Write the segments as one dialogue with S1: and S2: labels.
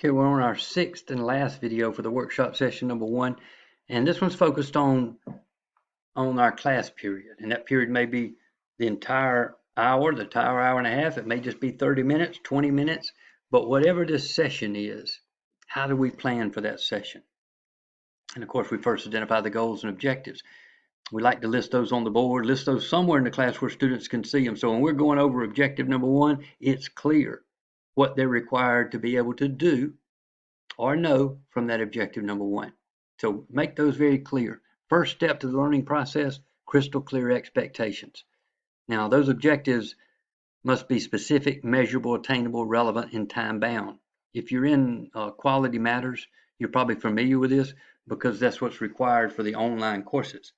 S1: Okay, we're on our sixth and last video for the workshop session number 1, and this one's focused on our class period, and that period may be the entire hour, the entire hour and a half. It may just be 30 minutes, 20 minutes, but whatever this session is, how do we plan for that session? And of course, we first identify the goals and objectives. We like to list those on the board, list those somewhere in the class where students can see them. So when we're going over objective number 1, it's clear what they're required to be able to do or know from that objective number 1. So make those very clear. First step to the learning process, crystal clear expectations. Now, those objectives must be specific, measurable, attainable, relevant, and time bound. If you're in Quality Matters, you're probably familiar with this because that's what's required for the online courses.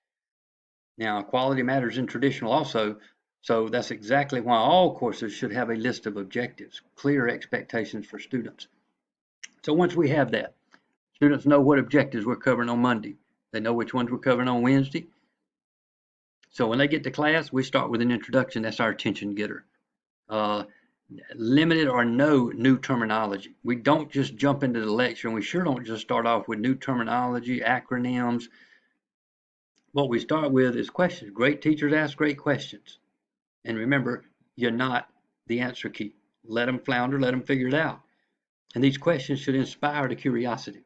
S1: Now, Quality Matters in traditional also, so that's exactly why all courses should have a list of objectives, clear expectations for students. So once we have that, students know what objectives we're covering on Monday. They know which ones we're covering on Wednesday. So when they get to class, we start with an introduction. That's our attention getter. Limited or no new terminology. We don't just jump into the lecture, and we sure don't just start off with new terminology, acronyms. What we start with is questions. Great teachers ask great questions. And remember, you're not the answer key. Let them flounder, let them figure it out. And these questions should inspire the curiosity.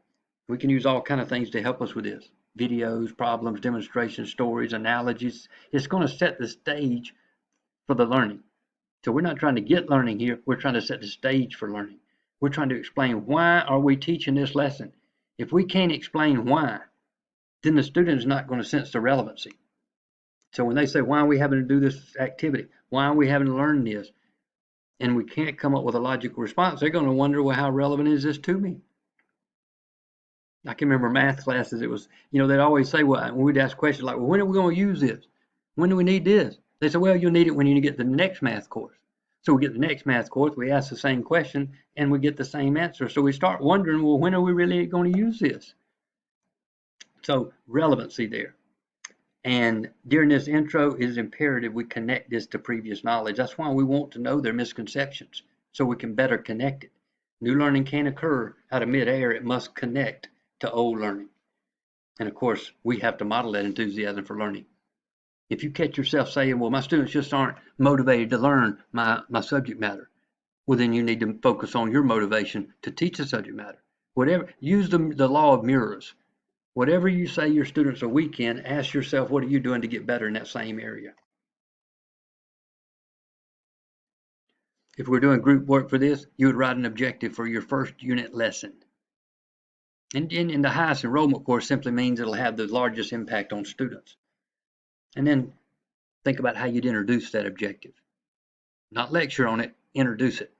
S1: We can use all kinds of things to help us with this. Videos, problems, demonstrations, stories, analogies. It's going to set the stage for the learning. So we're not trying to get learning here. We're trying to set the stage for learning. We're trying to explain why are we teaching this lesson. If we can't explain why, then the student is not going to sense the relevancy. So when they say, why are we having to do this activity? Why are we having to learn this? And we can't come up with a logical response, they're going to wonder, well, how relevant is this to me? I can remember math classes, it was, they'd always say, well, when we'd ask questions like, well, when are we going to use this? When do we need this? They said, well, you'll need it when you get the next math course. So we get the next math course, we ask the same question, and we get the same answer. So we start wondering, well, when are we really going to use this? So relevancy there. And during this intro, it is imperative we connect this to previous knowledge. That's why we want to know their misconceptions, so we can better connect it. New learning can't occur out of midair. It must connect to old learning. And of course, we have to model that enthusiasm for learning. If you catch yourself saying, well, my students just aren't motivated to learn my subject matter, well, then you need to focus on your motivation to teach the subject matter. Whatever, use the law of mirrors. Whatever you say your students are weak in, ask yourself, what are you doing to get better in that same area? If we're doing group work for this, you would write an objective for your first unit lesson. And in the highest enrollment course simply means it'll have the largest impact on students. And then think about how you'd introduce that objective. Not lecture on it, introduce it.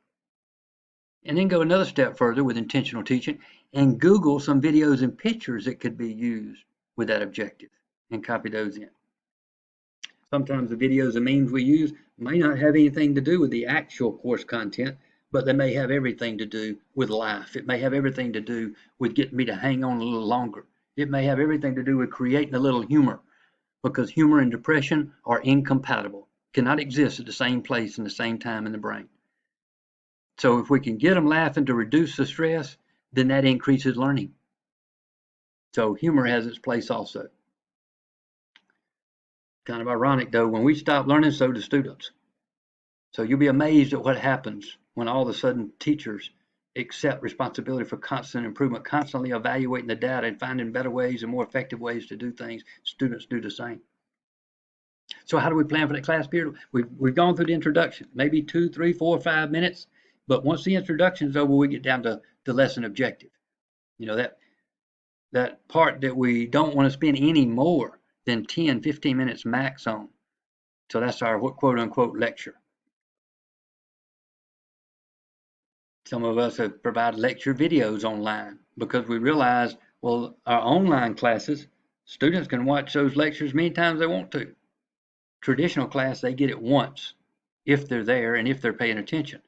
S1: And then go another step further with intentional teaching and Google some videos and pictures that could be used with that objective and copy those in. Sometimes the videos and memes we use may not have anything to do with the actual course content, but they may have everything to do with life. It may have everything to do with getting me to hang on a little longer. It may have everything to do with creating a little humor, because humor and depression are incompatible, cannot exist at the same place and the same time in the brain. So if we can get them laughing to reduce the stress, then that increases learning. So humor has its place also. Kind of ironic though, when we stop learning, so do students. So you'll be amazed at what happens when all of a sudden teachers accept responsibility for constant improvement, constantly evaluating the data and finding better ways and more effective ways to do things. Students do the same. So how do we plan for that class period? We've gone through the introduction, maybe 2, 3, 4, 5 minutes. But once the introduction is over, we get down to the lesson objective. That part that we don't want to spend any more than 10, 15 minutes max on. So that's our quote unquote lecture. Some of us have provided lecture videos online because we realize, well, our online classes, students can watch those lectures many times they want to. Traditional class, they get it once if they're there and if they're paying attention.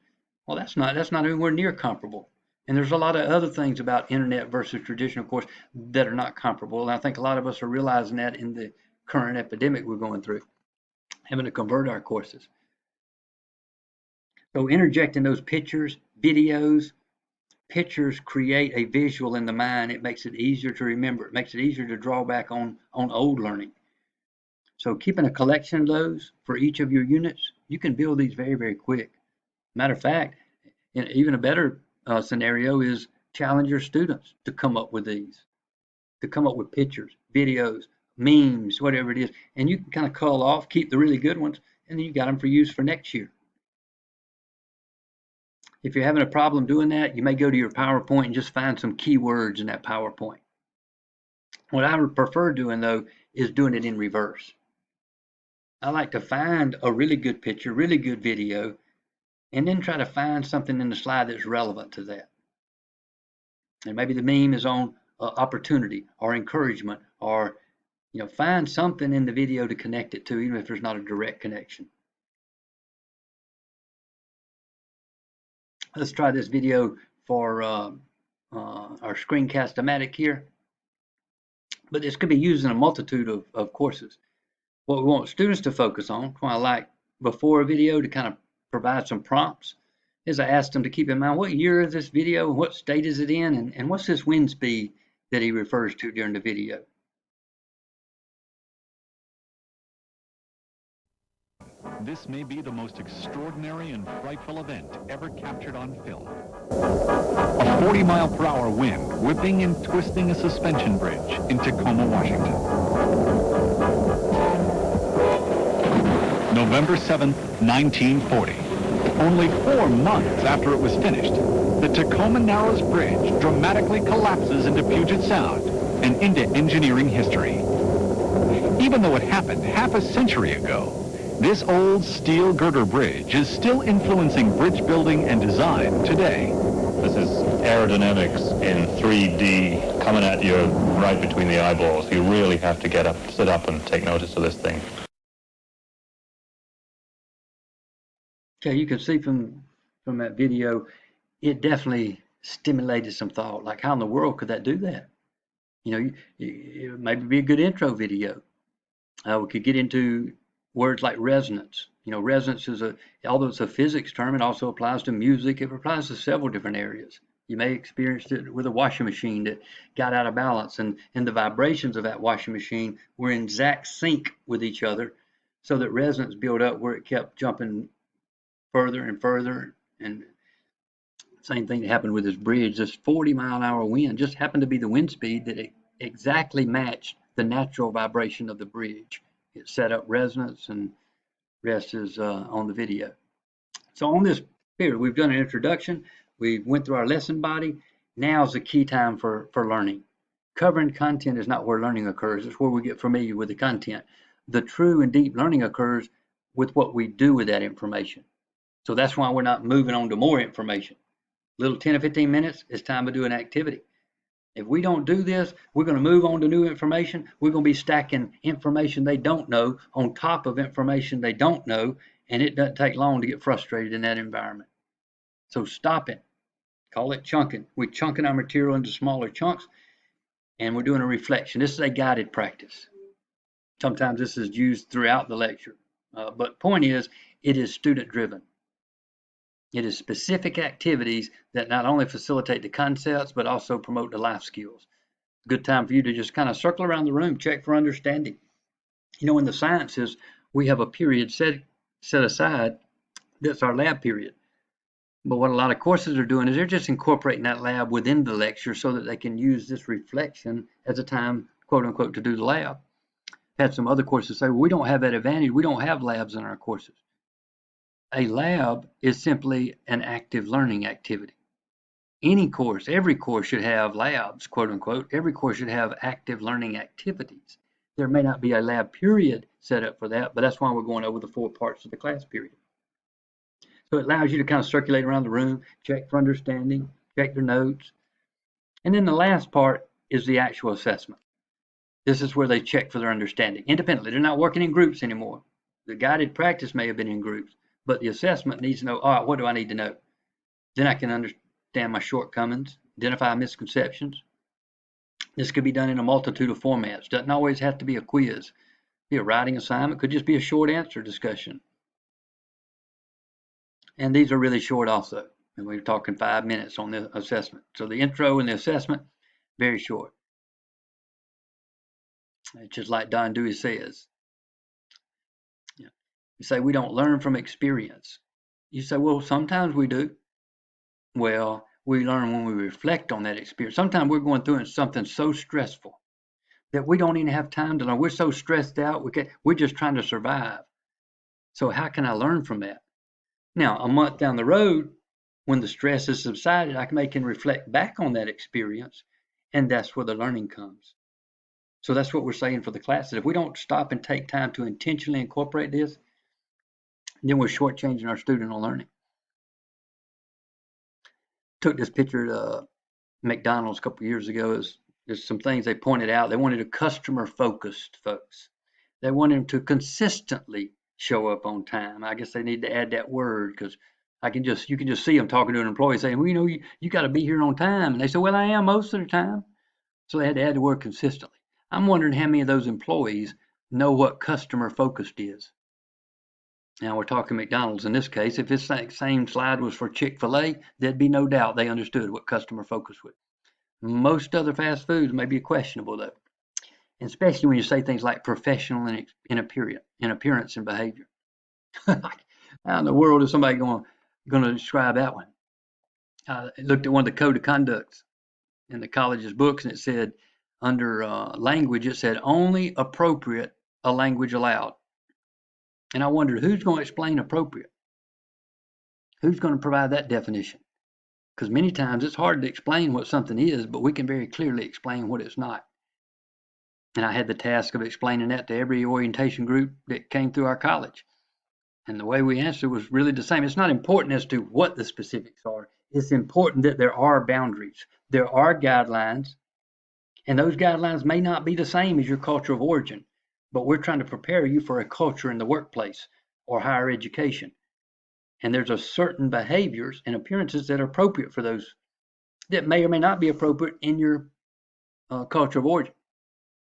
S1: Well, that's not anywhere near comparable. And there's a lot of other things about internet versus traditional course that are not comparable. And I think a lot of us are realizing that in the current epidemic we're going through, having to convert our courses. So interjecting those pictures, videos, pictures create a visual in the mind. It makes it easier to remember. It makes it easier to draw back on old learning. So keeping a collection of those for each of your units, you can build these very, very quick. Matter of fact, even a better scenario is challenge your students to come up with these, to come up with pictures, videos, memes, whatever it is. And you can kind of cull off, keep the really good ones, and then you got them for use for next year. If you're having a problem doing that, you may go to your PowerPoint and just find some keywords in that PowerPoint. What I would prefer doing, though, is doing it in reverse. I like to find a really good picture, really good video, and then try to find something in the slide that's relevant to that. And maybe the meme is on opportunity or encouragement, or find something in the video to connect it to, even if there's not a direct connection. Let's try this video for our screencast-o-matic here. But this could be used in a multitude of courses. What we want students to focus on, what I like before a video to kind of provide some prompts, is I asked them to keep in mind what year is this video, and what state is it in, and what's this wind speed that he refers to during the video.
S2: This may be the most extraordinary and frightful event ever captured on film. A 40-mile-per-hour wind whipping and twisting a suspension bridge in Tacoma, Washington. November 7th, 1940. Only 4 months after it was finished, the Tacoma Narrows Bridge dramatically collapses into Puget Sound and into engineering history. Even though it happened half a century ago, this old steel girder bridge is still influencing bridge building and design today.
S3: This is aerodynamics in 3D coming at you right between the eyeballs. You really have to get up, sit up and take notice of this thing.
S1: Okay, you can see from that video, it definitely stimulated some thought. Like, how in the world could that do that? It maybe be a good intro video. We could get into words like resonance. Resonance is although it's a physics term, it also applies to music. It applies to several different areas. You may have experienced it with a washing machine that got out of balance, and the vibrations of that washing machine were in exact sync with each other, so that resonance built up where it kept jumping further and further. And same thing that happened with this bridge. This 40-mile-an-hour wind just happened to be the wind speed that it exactly matched the natural vibration of the bridge. It set up resonance, and rest is on the video. So on this period, we've done an introduction. We went through our lesson body. Now is the key time for learning. Covering content is not where learning occurs. It's where we get familiar with the content. The true and deep learning occurs with what we do with that information. So that's why we're not moving on to more information. Little 10 or 15 minutes, it's time to do an activity. If we don't do this, we're going to move on to new information. We're going to be stacking information they don't know on top of information they don't know, and it doesn't take long to get frustrated in that environment. So stop it. Call it chunking. We're chunking our material into smaller chunks, and we're doing a reflection. This is a guided practice. Sometimes this is used throughout the lecture, but point is, it is student-driven. It is specific activities that not only facilitate the concepts, but also promote the life skills. Good time for you to just kind of circle around the room, check for understanding. In the sciences, we have a period set aside that's our lab period. But what a lot of courses are doing is they're just incorporating that lab within the lecture so that they can use this reflection as a time, quote unquote, to do the lab. I've had some other courses say, well, we don't have that advantage. We don't have labs in our courses. A lab is simply an active learning activity. Any course, every course should have labs, quote unquote. Every course should have active learning activities. There may not be a lab period set up for that, but that's why we're going over the 4 parts of the class period. So it allows you to kind of circulate around the room, check for understanding, check their notes. And then the last part is the actual assessment. This is where they check for their understanding independently. They're not working in groups anymore. The guided practice may have been in groups, but the assessment needs to know, all right, what do I need to know? Then I can understand my shortcomings, identify misconceptions. This could be done in a multitude of formats. Doesn't always have to be a quiz. Be a writing assignment, could just be a short answer discussion. And these are really short also. And we're talking 5 minutes on the assessment. So the intro and the assessment, very short. It's just like Don Dewey says. You say we don't learn from experience. You say, well, sometimes we do. Well, we learn when we reflect on that experience. Sometimes we're going through something so stressful that we don't even have time to learn. We're so stressed out. We're just trying to survive. So how can I learn from that? Now, a month down the road, when the stress has subsided, I can reflect back on that experience, and that's where the learning comes. So that's what we're saying for the classes. If we don't stop and take time to intentionally incorporate this, then we're shortchanging our student on learning. Took this picture at McDonald's a couple of years ago. There's some things they pointed out. They wanted a customer-focused folks. They want them to consistently show up on time. I guess they need to add that word because you can just see them talking to an employee saying, well, you got to be here on time. And they say, well, I am most of the time. So they had to add the word consistently. I'm wondering how many of those employees know what customer focused is. Now we're talking McDonald's in this case. If this same slide was for Chick-fil-A, there'd be no doubt they understood what customer focused was. Most other fast foods may be questionable though, and especially when you say things like professional in appearance and behavior. How in the world is somebody going to describe that one? I looked at one of the code of conducts in the college's books, and it said under language, it said only appropriate a language allowed. And I wondered who's going to explain appropriate? Who's going to provide that definition? Because many times it's hard to explain what something is, but we can very clearly explain what it's not. And I had the task of explaining that to every orientation group that came through our college. And the way we answered was really the same. It's not important as to what the specifics are. It's important that there are boundaries. There are guidelines, and those guidelines may not be the same as your culture of origin, but we're trying to prepare you for a culture in the workplace or higher education. And there's a certain behaviors and appearances that are appropriate for those that may or may not be appropriate in your culture of origin.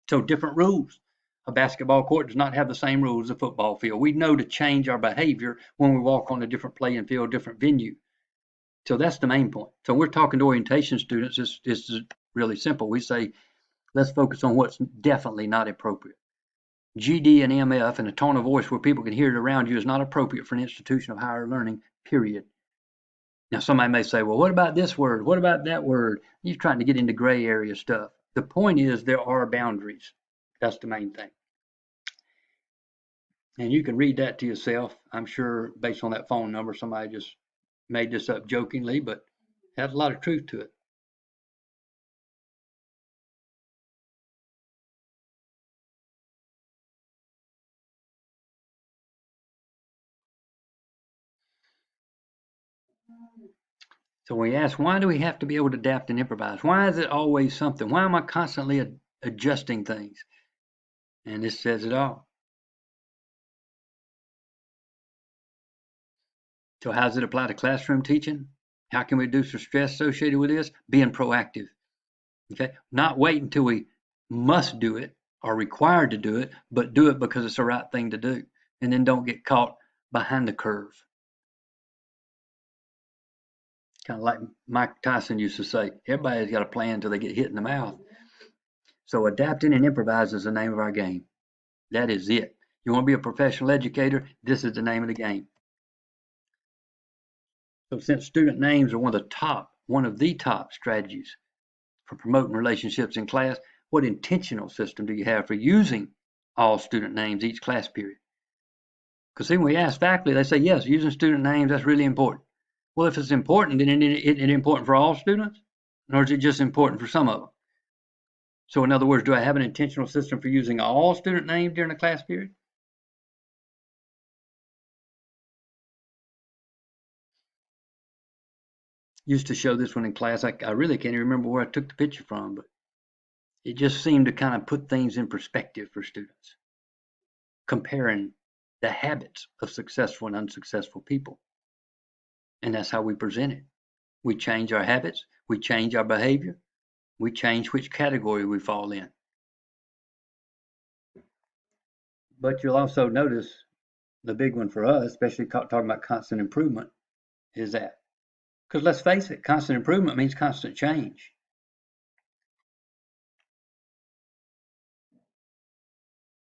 S1: So different rules. A basketball court does not have the same rules as a football field. We know to change our behavior when we walk on a different playing field, different venue. So that's the main point. So we're talking to orientation students. This is really simple. We say, let's focus on what's definitely not appropriate. GD and MF and a tone of voice where people can hear it around you is not appropriate for an institution of higher learning, period. Now, somebody may say, well, what about this word? What about that word? You're trying to get into gray area stuff. The point is there are boundaries. That's the main thing. And you can read that to yourself. I'm sure based on that phone number, somebody just made this up jokingly, but it has a lot of truth to it. So we ask, why do we have to be able to adapt and improvise? Why is it always something? Why am I constantly adjusting things? And this says it all. So how does it apply to classroom teaching? How can we reduce the stress associated with this? Being proactive. Okay, not wait until we must do it or required to do it, but do it because it's the right thing to do. And then don't get caught behind the curve. Kind of like Mike Tyson used to say, everybody's got a plan until they get hit in the mouth. So adapting and improvise is the name of our game. That is it. You want to be a professional educator, this is the name of the game. So since student names are one of the top strategies for promoting relationships in class, what intentional system do you have for using all student names each class period? Because when we ask faculty, they say, yes, using student names, that's really important. Well, if it's important, then is it important for all students? Or is it just important for some of them? So in other words, do I have an intentional system for using all student names during the class period? Used to show this one in class. I really can't even remember where I took the picture from, but it just seemed to kind of put things in perspective for students, comparing the habits of successful and unsuccessful people. And that's how we present it. We change our habits, we change our behavior, we change which category we fall in. But you'll also notice the big one for us, especially talking about constant improvement, is that Because let's face it, constant improvement means constant change.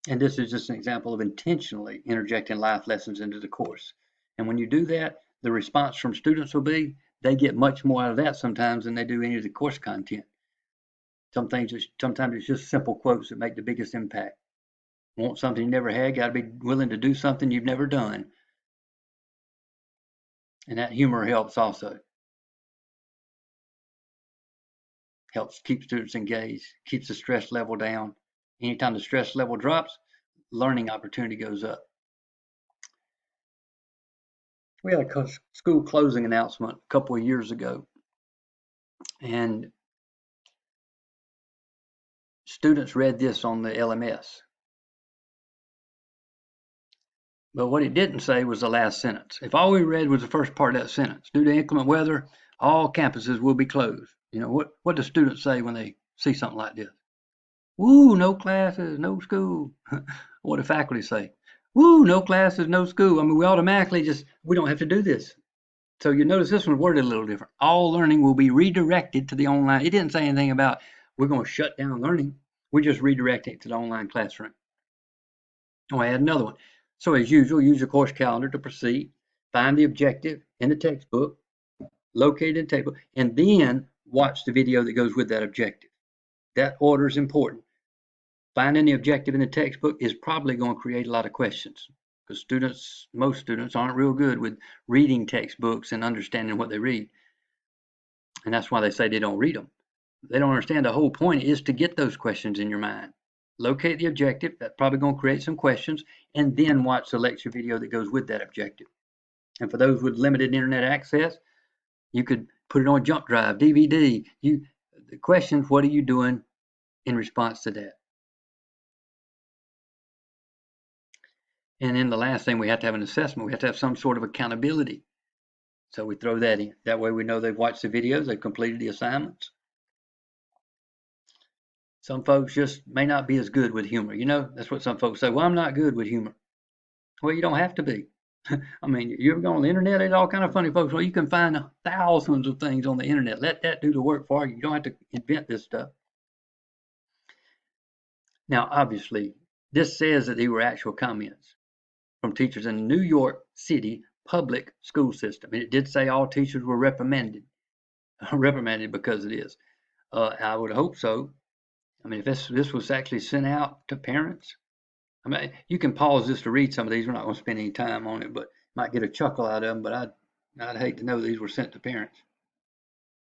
S1: And this is just an example of intentionally interjecting life lessons into the course. And when you do that, the response from students will be they get much more out of that sometimes than they do any of the course content. Sometimes it's just simple quotes that make the biggest impact. Want something you never had, got to be willing to do something you've never done. And that humor helps also. Helps keep students engaged, keeps the stress level down. Anytime the stress level drops, learning opportunity goes up. We had a school closing announcement a couple of years ago, and students read this on the LMS. But what it didn't say was the last sentence. If all we read was the first part of that sentence, due to inclement weather, all campuses will be closed. You know, what do students say when they see something like this? Woo, no classes, no school. What do faculty say? Woo, no classes, no school. I mean, we automatically we don't have to do this. So you notice this one's worded a little different. All learning will be redirected to the online. It didn't say anything about we're going to shut down learning. We're just redirecting it to the online classroom. Oh, I had another one. So as usual, use your course calendar to proceed. Find the objective in the textbook, locate it in the textbook, and then watch the video that goes with that objective. That order is important. Finding the objective in the textbook is probably going to create a lot of questions because most students aren't real good with reading textbooks and understanding what they read. And that's why they say they don't read them. They don't understand the whole point is to get those questions in your mind. Locate the objective, that's probably going to create some questions, and then watch the lecture video that goes with that objective. And for those with limited internet access, you could put it on jump drive, DVD. The questions, what are you doing in response to that? And then the last thing, we have to have an assessment. We have to have some sort of accountability. So we throw that in. That way we know they've watched the videos, they've completed the assignments. Some folks just may not be as good with humor. You know, that's what some folks say. Well, I'm not good with humor. Well, you don't have to be. I mean, you ever go on the internet? There's all kind of funny folks. Well, you can find thousands of things on the internet. Let that do the work for you. You don't have to invent this stuff. Now, obviously, this says that these were actual comments from teachers in the New York City public school system. And it did say all teachers were reprimanded because it is. I would hope so. I mean, if this was actually sent out to parents, I mean, you can pause this to read some of these. We're not going to spend any time on it, but might get a chuckle out of them. But I'd hate to know these were sent to parents.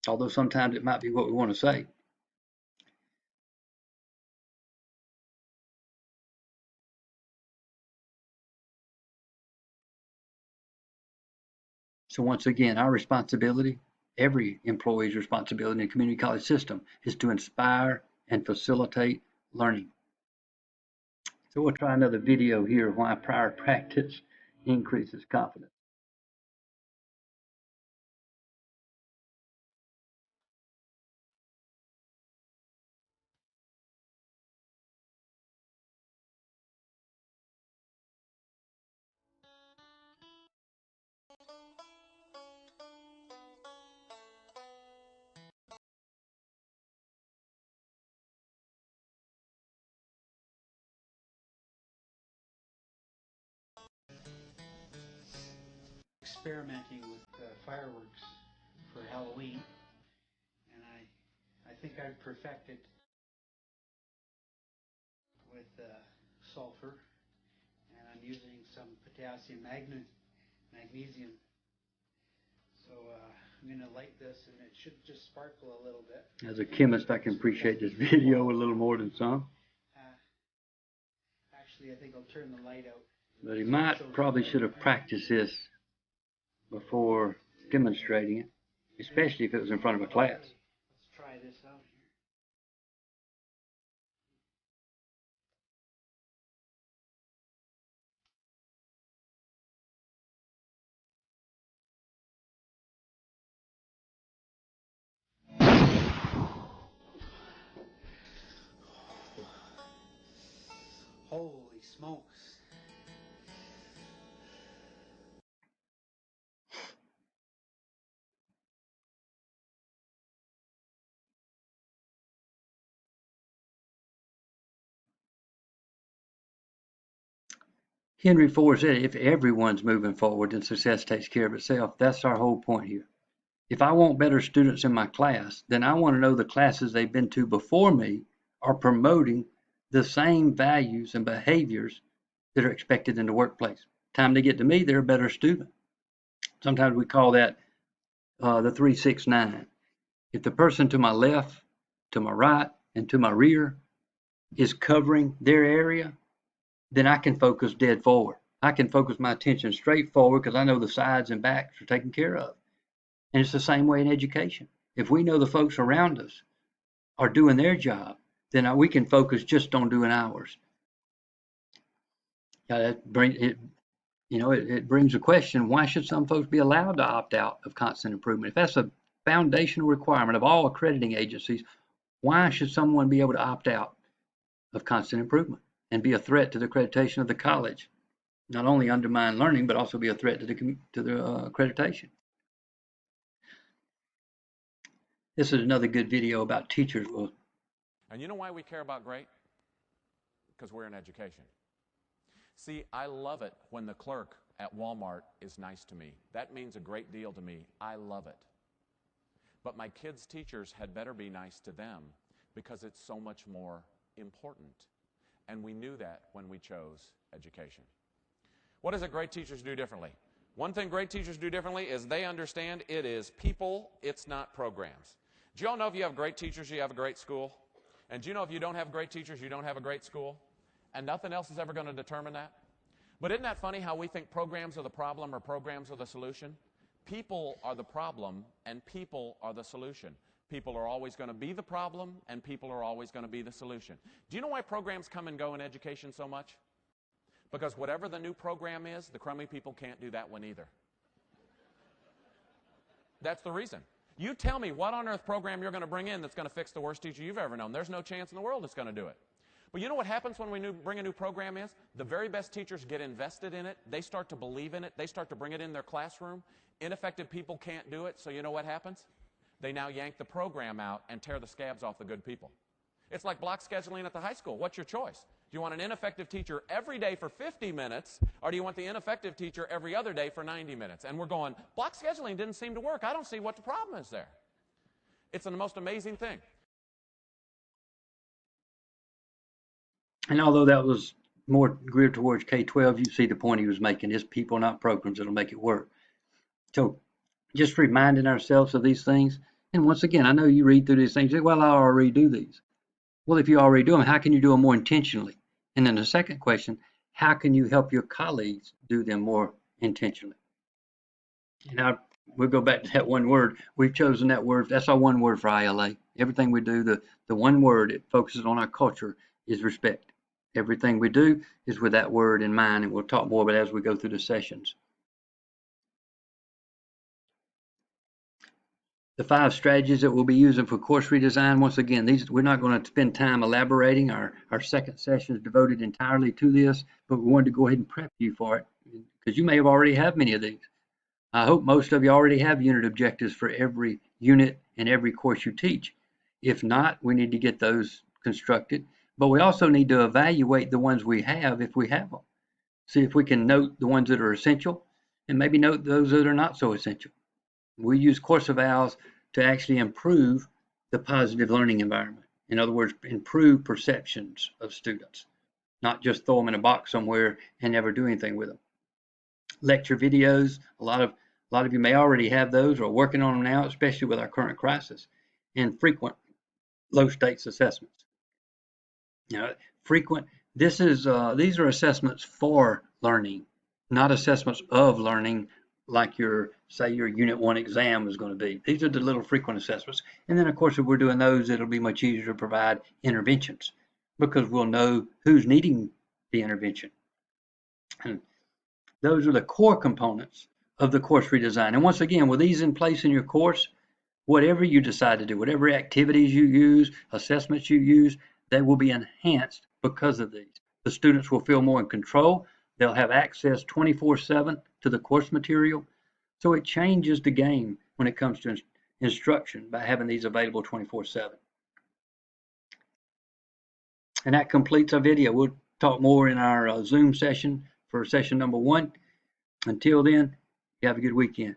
S1: Although sometimes it might be what we want to say. So once again, our responsibility, every employee's responsibility in the community college system, is to inspire and facilitate learning. So we'll try another video here why prior practice increases confidence.
S4: Experimenting with fireworks for Halloween, and I think I've perfected with sulfur, and I'm using some potassium magnesium. So I'm going to light this, and it should just sparkle a little bit.
S1: As a chemist, I can appreciate this video a little more than some.
S4: Actually, I think I'll turn the light out.
S1: But he probably should have practiced this before demonstrating it, especially if it was in front of a class.
S4: Let's try this out here. Holy smokes.
S1: Henry Ford said, if everyone's moving forward, then success takes care of itself. That's our whole point here. If I want better students in my class, then I want to know the classes they've been to before me are promoting the same values and behaviors that are expected in the workplace. Time they get to me, they're a better student. Sometimes we call that the 369. If the person to my left, to my right, and to my rear is covering their area, then I can focus dead forward. I can focus my attention straight forward because I know the sides and backs are taken care of. And it's the same way in education. If we know the folks around us are doing their job, then we can focus just on doing ours. It brings a question: why should some folks be allowed to opt out of constant improvement? If that's a foundational requirement of all accrediting agencies, why should someone be able to opt out of constant improvement and be a threat to the accreditation of the college? Not only undermine learning, but also be a threat to the accreditation. This is another good video about teachers.
S5: And you know why we care about great? Because we're in education. See, I love it when the clerk at Walmart is nice to me. That means a great deal to me. I love it. But my kids' teachers had better be nice to them because it's so much more important. And we knew that when we chose education. What does it great teachers do differently? One thing great teachers do differently is they understand it is people, it's not programs. Do you all know if you have great teachers, you have a great school? And do you know if you don't have great teachers, you don't have a great school? And nothing else is ever going to determine that? But isn't that funny how we think programs are the problem or programs are the solution? People are the problem and people are the solution. People are always going to be the problem and people are always going to be the solution. Do you know why programs come and go in education so much? Because whatever the new program is, the crummy people can't do that one either. That's the reason. You tell me what on earth program you're going to bring in that's going to fix the worst teacher you've ever known. There's no chance in the world it's going to do it. But you know what happens when we bring a new program is? The very best teachers get invested in it. They start to believe in it. They start to bring it in their classroom. Ineffective people can't do it, so you know what happens? They now yank the program out and tear the scabs off the good people. It's like block scheduling at the high school. What's your choice? Do you want an ineffective teacher every day for 50 minutes, or do you want the ineffective teacher every other day for 90 minutes? And we're going, block scheduling didn't seem to work. I don't see what the problem is there. It's the most amazing thing.
S1: And although that was more geared towards K-12, you see the point he was making. It's people, not programs, that'll make it work. So just reminding ourselves of these things. And once again, I know you read through these things, you say, well, I already do these. Well, if you already do them, how can you do them more intentionally? And then the second question, how can you help your colleagues do them more intentionally? Now, we'll go back to that one word. We've chosen that word. That's our one word for ILA. Everything we do, the one word it focuses on our culture is respect. Everything we do is with that word in mind, and we'll talk more about it as we go through the sessions. The 5 strategies that we'll be using for course redesign. Once again, we're not going to spend time elaborating. Our second session is devoted entirely to this, but we wanted to go ahead and prep you for it because you may have already have many of these. I hope most of you already have unit objectives for every unit and every course you teach. If not, we need to get those constructed. But we also need to evaluate the ones we have if we have them. See if we can note the ones that are essential and maybe note those that are not so essential. We use course evals to actually improve the positive learning environment. In other words, improve perceptions of students, not just throw them in a box somewhere and never do anything with them. Lecture videos, a lot of you may already have those or are working on them now, especially with our current crisis, and frequent low stakes assessments. These are assessments for learning, not assessments of learning like say your Unit 1 exam is going to be. These are the little frequent assessments. And then, of course, if we're doing those, it'll be much easier to provide interventions because we'll know who's needing the intervention. And those are the core components of the course redesign. And once again, with these in place in your course, whatever you decide to do, whatever activities you use, assessments you use, they will be enhanced because of these. The students will feel more in control. They'll have access 24/7 to the course material. So it changes the game when it comes to instruction by having these available 24/7. And that completes our video. We'll talk more in our Zoom session for session number 1. Until then, you have a good weekend.